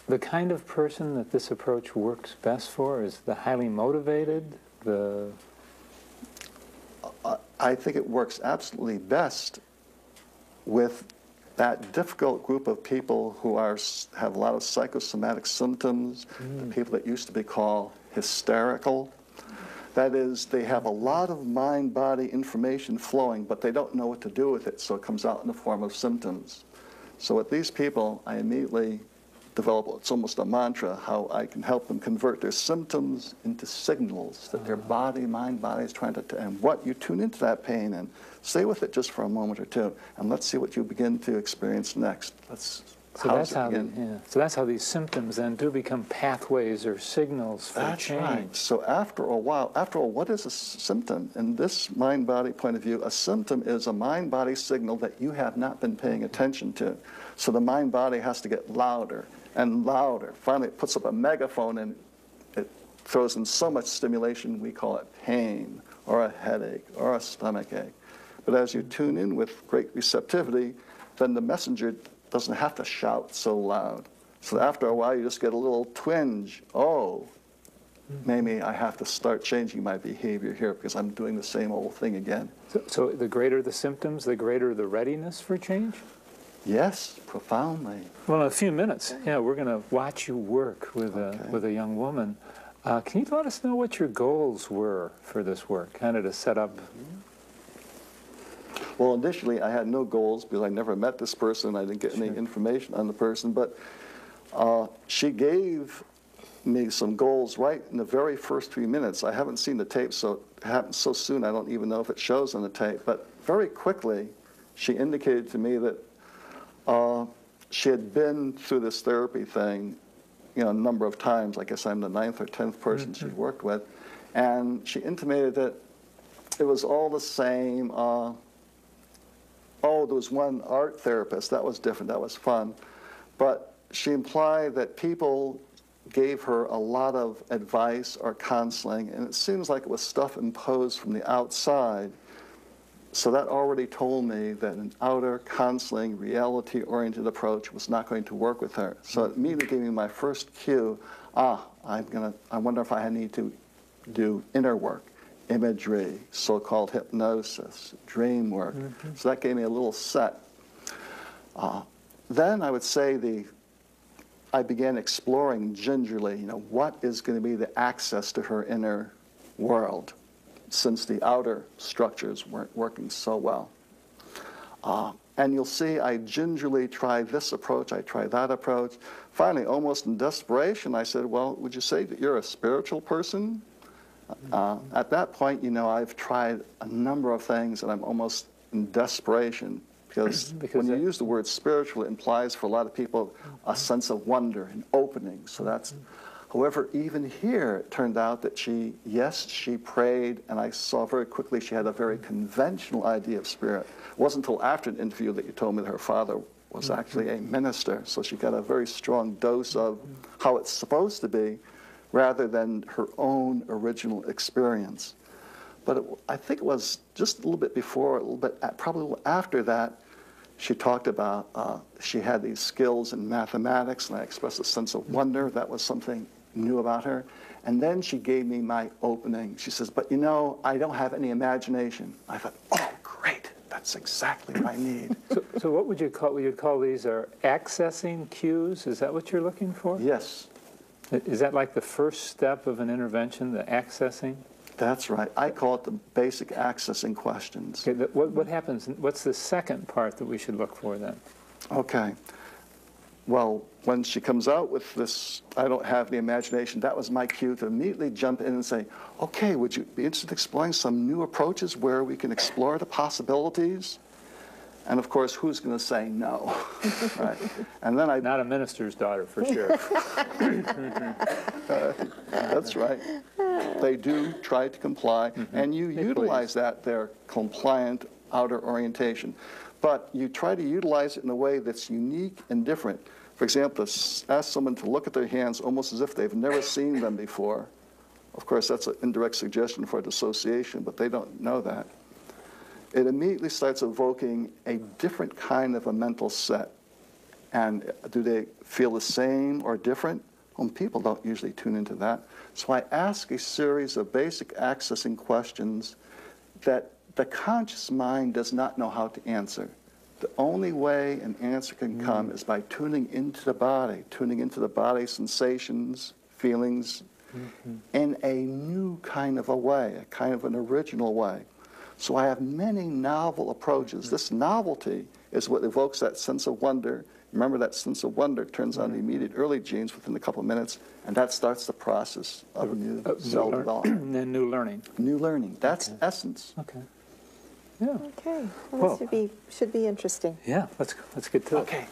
The kind of person that this approach works best for is the highly motivated, I think it works absolutely best with that difficult group of people who have a lot of psychosomatic symptoms, the people that used to be called hysterical. That is, they have a lot of mind-body information flowing, but they don't know what to do with it, so it comes out in the form of symptoms. So with these people, I immediately develop, it's almost a mantra, how I can help them convert their symptoms into signals that their body, mind-body is trying to, and what you tune into that pain and stay with it just for a moment or two, and let's see what you begin to experience next. So that's how these symptoms then do become pathways or signals for change. That's right. So after all, what is a symptom? In this mind-body point of view, a symptom is a mind-body signal that you have not been paying attention to. So the mind-body has to get louder and louder. Finally, it puts up a megaphone and it throws in so much stimulation, we call it pain or a headache or a stomach ache. But as you tune in with great receptivity, then the messenger doesn't have to shout so loud. So after a while, you just get a little twinge. Oh, maybe I have to start changing my behavior here because I'm doing the same old thing again. So the greater the symptoms, the greater the readiness for change? Yes, profoundly. Well, in a few minutes, we're going to watch you work with a young woman. Can you let us know what your goals were for this work, kind of to set up? Well, initially, I had no goals because I never met this person. I didn't get any information on the person. But she gave me some goals right in the very first 3 minutes. I haven't seen the tape, so it happened so soon I don't even know if it shows on the tape. But very quickly, she indicated to me that she had been through this therapy thing, a number of times. I guess I'm the 9th or 10th person she's worked with. And she intimated that it was all the same. There was one art therapist. That was different. That was fun. But she implied that people gave her a lot of advice or counseling, and it seems like it was stuff imposed from the outside. So that already told me that an outer counseling, reality-oriented approach was not going to work with her. So it immediately gave me my first cue. I wonder if I need to do inner work. Imagery, so-called hypnosis, dream work. So that gave me a little set. Then I would say I began exploring gingerly, what is going to be the access to her inner world, since the outer structures weren't working so well. And you'll see I gingerly try this approach, I try that approach. Finally, almost in desperation, I said, well, would you say that you're a spiritual person? At that point, I've tried a number of things, and I'm almost in desperation because when you use the word spiritual, it implies for a lot of people a sense of wonder and opening. So that's, however, even here, it turned out that she prayed, and I saw very quickly she had a very conventional idea of spirit. It wasn't until after an interview that you told me that her father was actually a minister, so she got a very strong dose of how it's supposed to be, rather than her own original experience. But I think it was just a little bit before, a little bit probably after that, she talked about she had these skills in mathematics, and I expressed a sense of wonder. That was something new about her. And then she gave me my opening. She says, but I don't have any imagination. I thought, oh, great. That's exactly what I need. So what would you call these are accessing cues? Is that what you're looking for? Yes. Is that like the first step of an intervention, the accessing? That's right. I call it the basic accessing questions. Okay, what happens? What's the second part that we should look for then? Okay. Well, when she comes out with this, I don't have the imagination, that was my cue to immediately jump in and say, okay, would you be interested in exploring some new approaches where we can explore the possibilities? And of course, who's going to say no? Right? And then Not a minister's daughter, for sure. That's right. They do try to comply, and you utilize their compliant outer orientation. But you try to utilize it in a way that's unique and different. For example, ask someone to look at their hands almost as if they've never seen them before. Of course, that's an indirect suggestion for dissociation, but they don't know that. It immediately starts evoking a different kind of a mental set. And do they feel the same or different? Well, people don't usually tune into that. So I ask a series of basic accessing questions that the conscious mind does not know how to answer. The only way an answer can come is by tuning into the body sensations, feelings, in a new kind of a way, a kind of an original way. So I have many novel approaches. This novelty is what evokes that sense of wonder. Remember, that sense of wonder turns on the immediate early genes within a couple of minutes, and that starts the process of new cell development. And new learning. New learning. That's essence. Okay. Yeah. Okay. Well, this should be interesting. Yeah, let's get to it. Okay.